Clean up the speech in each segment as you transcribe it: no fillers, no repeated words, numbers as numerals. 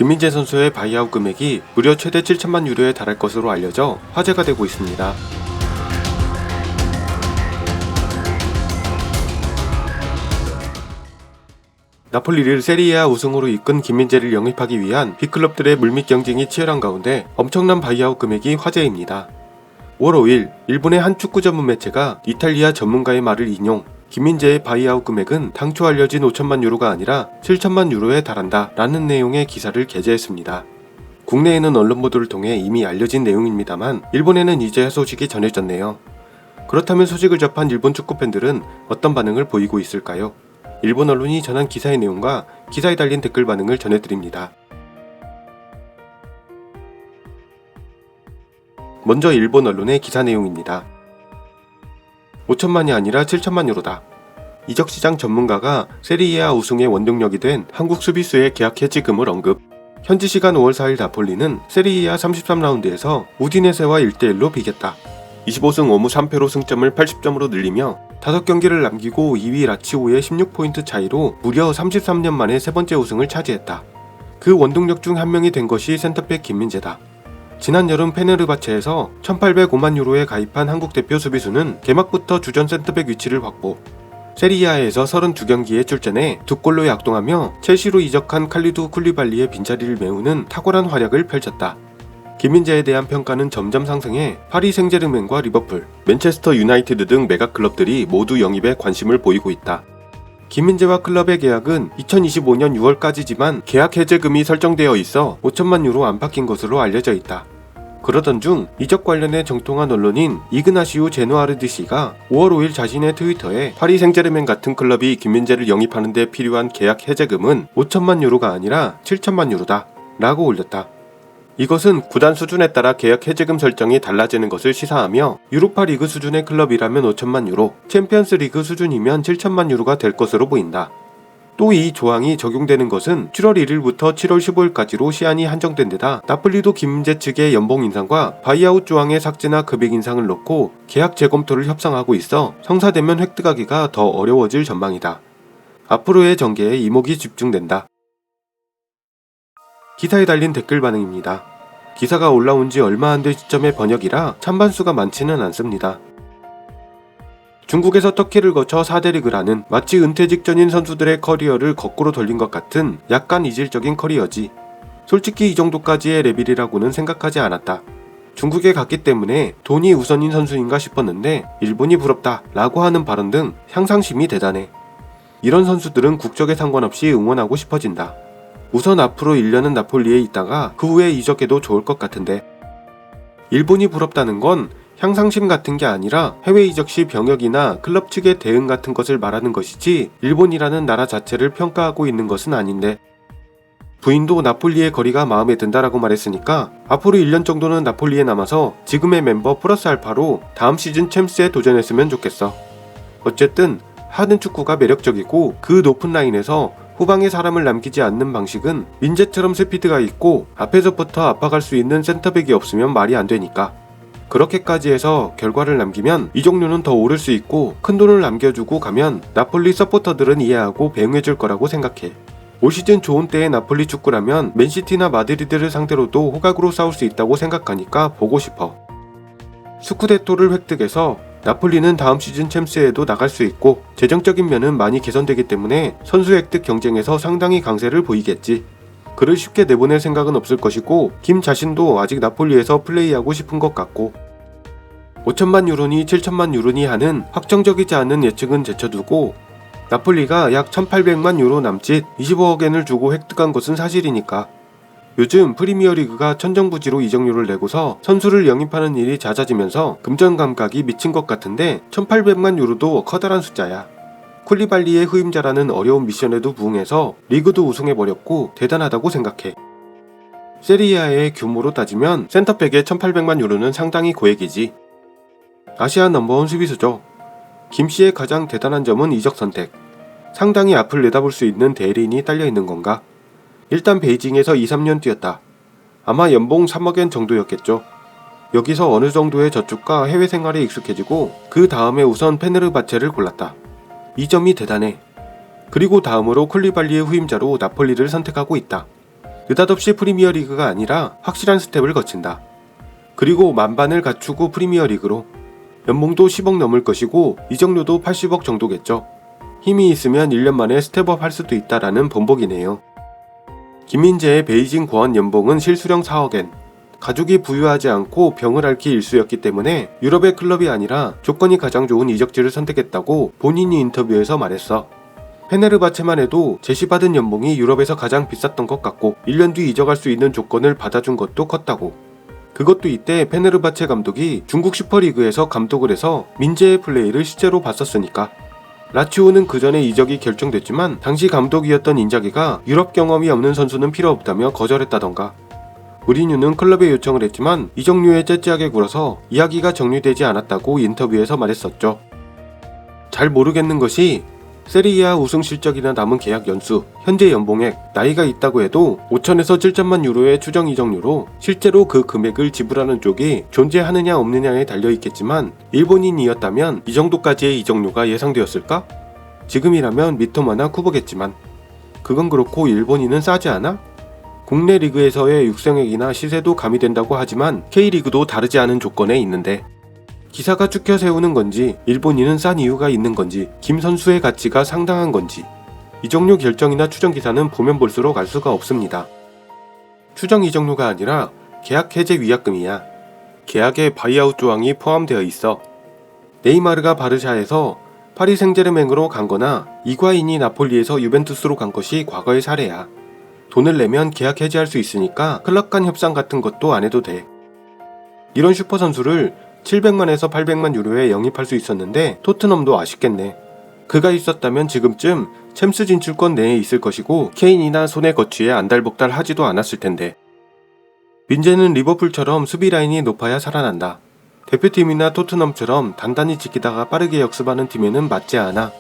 김민재 선수의 바이아웃 금액이 무려 최대 7천만 유로에 달할 것으로 알려져 화제가 되고 있습니다. 나폴리를 세리에A 우승으로 이끈 김민재를 영입하기 위한 빅클럽들의 물밑 경쟁이 치열한 가운데 엄청난 바이아웃 금액이 화제입니다. 5월 5일 일본의 한 축구 전문 매체가 이탈리아 전문가의 말을 인용, 김민재의 바이아웃 금액은 당초 알려진 5천만 유로가 아니라 7천만 유로에 달한다 라는 내용의 기사를 게재했습니다. 국내에는 언론 보도를 통해 이미 알려진 내용입니다만 일본에는 이제야 소식이 전해졌네요. 그렇다면 소식을 접한 일본 축구 팬들은 어떤 반응을 보이고 있을까요? 일본 언론이 전한 기사의 내용과 기사에 달린 댓글 반응을 전해드립니다. 먼저 일본 언론의 기사 내용입니다. 5천만이 아니라 7천만 유로다. 이적시장 전문가가 세리에A 우승의 원동력이 된 한국 수비수의 계약 해지금을 언급. 현지 시간 5월 4일 나폴리는 세리에A 33라운드에서 우디네세와 1대1로 비겼다. 25승 5무 3패로 승점을 80점으로 늘리며 5경기를 남기고 2위 라치오의 16포인트 차이로 무려 33년 만에 세 번째 우승을 차지했다. 그 원동력 중 한 명이 된 것이 센터백 김민재다. 지난 여름 페네르바체에서 1,805만 유로에 가입한 한국 대표 수비수는 개막부터 주전 센터백 위치를 확보. 세리에A에서 32경기에 출전해 2골로 약동하며 첼시로 이적한 칼리두 쿨리발리의 빈자리를 메우는 탁월한 활약을 펼쳤다. 김민재에 대한 평가는 점점 상승해 파리 생제르맹과 리버풀, 맨체스터 유나이티드 등 메가 클럽들이 모두 영입에 관심을 보이고 있다. 김민재와 클럽의 계약은 2025년 6월까지지만 계약 해제금이 설정되어 있어 5천만 유로 안팎인 것으로 알려져 있다. 그러던 중 이적 관련해 정통한 언론인 이그나시우 제누아르디시가 5월 5일 자신의 트위터에 파리 생제르맹 같은 클럽이 김민재를 영입하는 데 필요한 계약 해제금은 5천만 유로가 아니라 7천만 유로다 라고 올렸다. 이것은 구단 수준에 따라 계약 해지금 설정이 달라지는 것을 시사하며 유로파 리그 수준의 클럽이라면 5천만 유로, 챔피언스 리그 수준이면 7천만 유로가 될 것으로 보인다. 또 이 조항이 적용되는 것은 7월 1일부터 7월 15일까지로 시한이 한정된 데다 나폴리도 김민재 측의 연봉 인상과 바이아웃 조항의 삭제나 금액 인상을 놓고 계약 재검토를 협상하고 있어 성사되면 획득하기가 더 어려워질 전망이다. 앞으로의 전개에 이목이 집중된다. 기사에 달린 댓글 반응입니다. 기사가 올라온 지 얼마 안 된 시점의 번역이라 찬반수가 많지는 않습니다. 중국에서 터키를 거쳐 4대 리그라는 마치 은퇴 직전인 선수들의 커리어를 거꾸로 돌린 것 같은 약간 이질적인 커리어지. 솔직히 이 정도까지의 레벨이라고는 생각하지 않았다. 중국에 갔기 때문에 돈이 우선인 선수인가 싶었는데 일본이 부럽다 라고 하는 발언 등 향상심이 대단해. 이런 선수들은 국적에 상관없이 응원하고 싶어진다. 우선 앞으로 1년은 나폴리에 있다가 그 후에 이적해도 좋을 것 같은데. 일본이 부럽다는 건 향상심 같은 게 아니라 해외 이적 시 병역이나 클럽 측의 대응 같은 것을 말하는 것이지 일본이라는 나라 자체를 평가하고 있는 것은 아닌데. 부인도 나폴리의 거리가 마음에 든다라고 말했으니까 앞으로 1년 정도는 나폴리에 남아서 지금의 멤버 플러스 알파로 다음 시즌 챔스에 도전했으면 좋겠어. 어쨌든 하는 축구가 매력적이고 그 높은 라인에서 후방에 사람을 남기지 않는 방식은 민재처럼 스피드가 있고 앞에서부터 압박할 수 있는 센터백이 없으면 말이 안 되니까. 그렇게까지 해서 결과를 남기면 이적료는 더 오를 수 있고 큰돈을 남겨주고 가면 나폴리 서포터들은 이해하고 배웅해줄 거라고 생각해. 올 시즌 좋은 때의 나폴리 축구라면 맨시티나 마드리드를 상대로도 호각으로 싸울 수 있다고 생각하니까 보고 싶어. 스쿠데토를 획득해서 나폴리는 다음 시즌 챔스에도 나갈 수 있고 재정적인 면은 많이 개선되기 때문에 선수 획득 경쟁에서 상당히 강세를 보이겠지. 그를 쉽게 내보낼 생각은 없을 것이고 김 자신도 아직 나폴리에서 플레이하고 싶은 것 같고. 5천만 유로니 7천만 유로니 하는 확정적이지 않은 예측은 제쳐두고 나폴리가 약 1,800만 유로 남짓 25억엔을 주고 획득한 것은 사실이니까. 요즘 프리미어리그가 천정부지로 이적료를 내고서 선수를 영입하는 일이 잦아지면서 금전 감각이 미친 것 같은데 1,800만 유로도 커다란 숫자야. 쿨리발리의 후임자라는 어려운 미션에도 부응해서 리그도 우승해버렸고 대단하다고 생각해. 세리에A의 규모로 따지면 센터백의 1,800만 유로는 상당히 고액이지. 아시아 넘버원 수비수죠. 김씨의 가장 대단한 점은 이적 선택. 상당히 앞을 내다볼 수 있는 대리인이 딸려있는 건가? 일단 베이징에서 2-3년 뛰었다. 아마 연봉 3억엔 정도였겠죠. 여기서 어느 정도의 저축과 해외 생활에 익숙해지고 그 다음에 우선 페네르바체를 골랐다. 이 점이 대단해. 그리고 다음으로 쿨리발리의 후임자로 나폴리를 선택하고 있다. 느닷없이 프리미어리그가 아니라 확실한 스텝을 거친다. 그리고 만반을 갖추고 프리미어리그로. 연봉도 10억 넘을 것이고 이적료도 80억 정도겠죠. 힘이 있으면 1년 만에 스텝업 할 수도 있다라는 번복이네요. 김민재의 베이징 고원 연봉은 실수령 4억엔. 가족이 부유하지 않고 병을 앓기 일쑤였기 때문에 유럽의 클럽이 아니라 조건이 가장 좋은 이적지를 선택했다고 본인이 인터뷰에서 말했어. 페네르바체만 해도 제시받은 연봉이 유럽에서 가장 비쌌던 것 같고 1년 뒤 이적할 수 있는 조건을 받아준 것도 컸다고. 그것도 이때 페네르바체 감독이 중국 슈퍼리그에서 감독을 해서 민재의 플레이를 실제로 봤었으니까. 라치오는 그 전에 이적이 결정됐지만 당시 감독이었던 인자기가 유럽 경험이 없는 선수는 필요 없다며 거절했다던가. 무리뉴는 클럽에 요청을 했지만 이적료에 째째하게 굴어서 이야기가 정리되지 않았다고 인터뷰에서 말했었죠. 잘 모르겠는 것이 세리아 우승 실적이나 남은 계약 연수, 현재 연봉액, 나이가 있다고 해도 5천에서 7천만 유로의 추정 이적료로 실제로 그 금액을 지불하는 쪽이 존재하느냐 없느냐에 달려있겠지만 일본인이었다면 이 정도까지의 이적료가 예상되었을까? 지금이라면 미토마나 쿠보겠지만 그건 그렇고 일본인은 싸지 않아? 국내 리그에서의 육성액이나 시세도 가미된다고 하지만 K리그도 다르지 않은 조건에 있는데 기사가 추켜 세우는 건지 일본인은 싼 이유가 있는 건지 김 선수의 가치가 상당한 건지 이적료 결정이나 추정 기사는 보면 볼수록 알 수가 없습니다. 추정 이적료가 아니라 계약 해제 위약금이야. 계약에 바이아웃 조항이 포함되어 있어. 네이마르가 바르샤에서 파리 생제르맹으로 간 거나 이과인이 나폴리에서 유벤투스로 간 것이 과거의 사례야. 돈을 내면 계약 해지할 수 있으니까 클럽 간 협상 같은 것도 안 해도 돼. 이런 슈퍼 선수를 700만에서 800만 유로에 영입할 수 있었는데 토트넘도 아쉽겠네. 그가 있었다면 지금쯤 챔스 진출권 내에 있을 것이고 케인이나 손에 거취에 안달복달 하지도 않았을 텐데. 민재는 리버풀처럼 수비 라인이 높아야 살아난다. 대표팀이나 토트넘처럼 단단히 지키다가 빠르게 역습하는 팀에는 맞지 않아.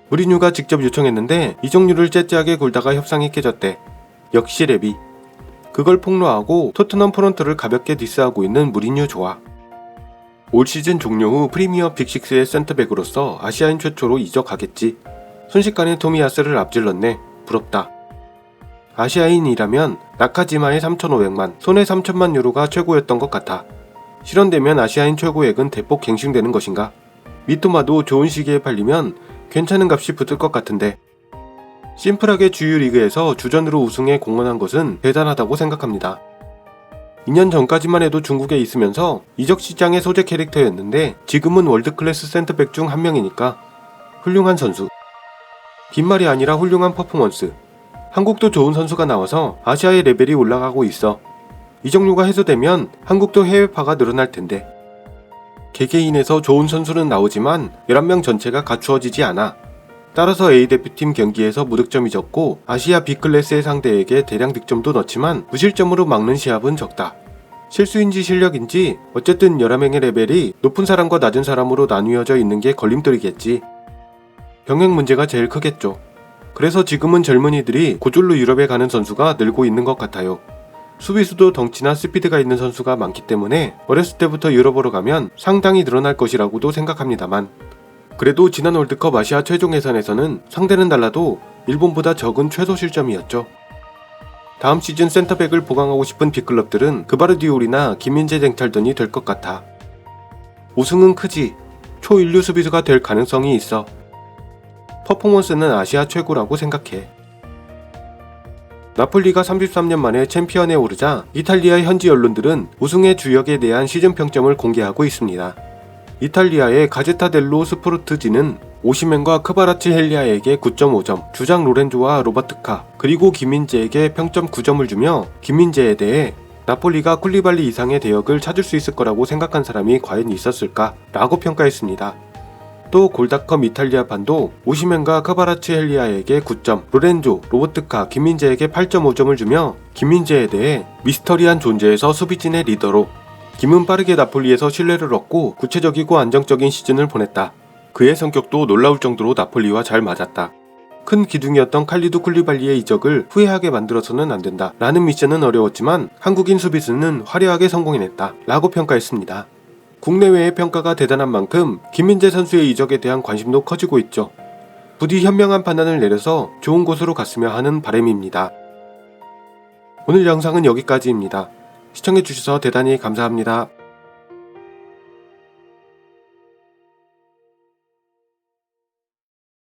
무리뉴가 직접 요청했는데 이적료를 째째하게 굴다가 협상이 깨졌대. 역시 레비. 그걸 폭로하고 토트넘 프런트를 가볍게 디스하고 있는 무리뉴 좋아. 올 시즌 종료 후 프리미어 빅6의 센터백으로서 아시아인 최초로 이적하겠지. 순식간에 토미야스를 앞질렀네. 부럽다. 아시아인이라면 나카지마의 3,500만, 손에 3천만 유로가 최고였던 것 같아. 실현되면 아시아인 최고액은 대폭 갱신되는 것인가? 미토마도 좋은 시기에 팔리면 괜찮은 값이 붙을 것 같은데. 심플하게 주유 리그에서 주전으로 우승에 공헌한 것은 대단하다고 생각합니다. 2년 전까지만 해도 중국에 있으면서 이적 시장의 소재 캐릭터였는데 지금은 월드클래스 센터백 중 한 명이니까 훌륭한 선수. 빈말이 아니라 훌륭한 퍼포먼스. 한국도 좋은 선수가 나와서 아시아의 레벨이 올라가고 있어. 이적료가 해소되면 한국도 해외파가 늘어날 텐데. 개개인에서 좋은 선수는 나오지만 11명 전체가 갖추어지지 않아. 따라서 A대표팀 경기에서 무득점이 적고 아시아 B클래스의 상대에게 대량 득점도 넣지만 무실점으로 막는 시합은 적다. 실수인지 실력인지 어쨌든 11명의 레벨이 높은 사람과 낮은 사람으로 나뉘어져 있는 게 걸림돌이겠지. 병행 문제가 제일 크겠죠. 그래서 지금은 젊은이들이 고졸로 유럽에 가는 선수가 늘고 있는 것 같아요. 수비수도 덩치나 스피드가 있는 선수가 많기 때문에 어렸을 때부터 유럽으로 가면 상당히 늘어날 것이라고도 생각합니다만 그래도 지난 월드컵 아시아 최종 예선에서는 상대는 달라도 일본보다 적은 최소 실점이었죠. 다음 시즌 센터백을 보강하고 싶은 빅클럽들은 그바르디올이나 김민재 쟁탈전이 될 것 같아. 우승은 크지. 초인류 수비수가 될 가능성이 있어. 퍼포먼스는 아시아 최고라고 생각해. 나폴리가 33년 만에 챔피언에 오르자 이탈리아 현지 언론들은 우승의 주역에 대한 시즌 평점을 공개하고 있습니다. 이탈리아의 가제타델로 스포르트지는 오시멘과 크바라츠헬리아에게 9.5점, 주장 로렌조와 로바트카, 그리고 김민재에게 평점 9점을 주며 김민재에 대해 나폴리가 쿨리발리 이상의 대역을 찾을 수 있을 거라고 생각한 사람이 과연 있었을까? 라고 평가했습니다. 또 골닷컴 이탈리아판도 오시멘과 크바라츠헬리아에게 9점, 로렌조, 로버트카, 김민재에게 8.5점을 주며 김민재에 대해 미스터리한 존재에서 수비진의 리더로 김은 빠르게 나폴리에서 신뢰를 얻고 구체적이고 안정적인 시즌을 보냈다. 그의 성격도 놀라울 정도로 나폴리와 잘 맞았다. 큰 기둥이었던 칼리두 쿨리발리의 이적을 후회하게 만들어서는 안 된다. 라는 미션은 어려웠지만 한국인 수비수는 화려하게 성공해냈다. 라고 평가했습니다. 국내외의 평가가 대단한 만큼 김민재 선수의 이적에 대한 관심도 커지고 있죠. 부디 현명한 판단을 내려서 좋은 곳으로 갔으면 하는 바람입니다. 오늘 영상은 여기까지입니다. 시청해주셔서 대단히 감사합니다.